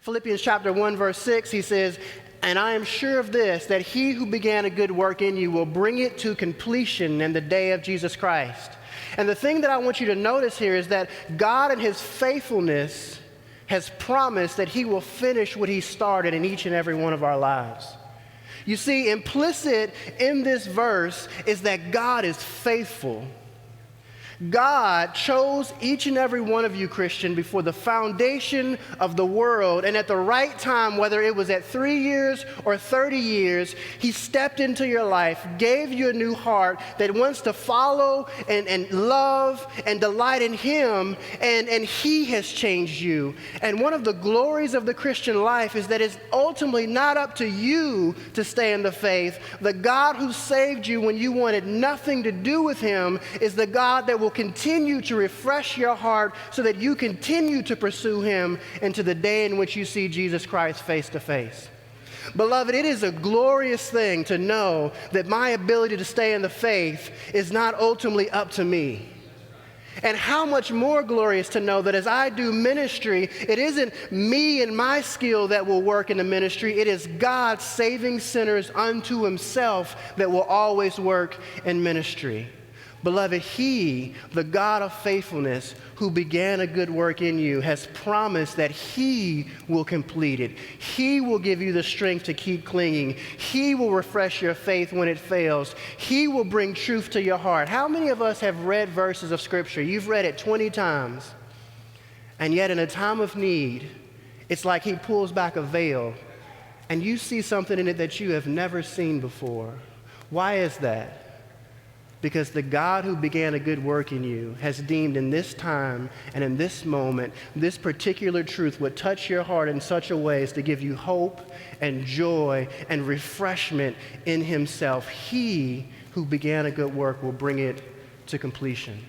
Philippians chapter 1, verse 6, he says, "And I am sure of this, that he who began a good work in you will bring it to completion in the day of Jesus Christ." And the thing that I want you to notice here is that God in his faithfulness has promised that he will finish what he started in each and every one of our lives. You see, implicit in this verse is that God is faithful. God chose each and every one of you, Christian, before the foundation of the world, and at the right time, whether it was at 3 years or 30 years, he stepped into your life, gave you a new heart that wants to follow and love and delight in him, and he has changed you. And one of the glories of the Christian life is that it's ultimately not up to you to stay in the faith. The God who saved you when you wanted nothing to do with him is the God that will continue to refresh your heart so that you continue to pursue him into the day in which you see Jesus Christ face to face. Beloved, it is a glorious thing to know that my ability to stay in the faith is not ultimately up to me. And how much more glorious to know that as I do ministry, it isn't me and my skill that will work in the ministry. It is God saving sinners unto himself that will always work in ministry. Beloved, he, the God of faithfulness, who began a good work in you, has promised that he will complete it. He will give you the strength to keep clinging. He will refresh your faith when it fails. He will bring truth to your heart. How many of us have read verses of Scripture? You've read it 20 times, and yet in a time of need, it's like he pulls back a veil, and you see something in it that you have never seen before. Why is that? Because the God who began a good work in you has deemed in this time and in this moment, this particular truth would touch your heart in such a way as to give you hope and joy and refreshment in himself. He who began a good work will bring it to completion.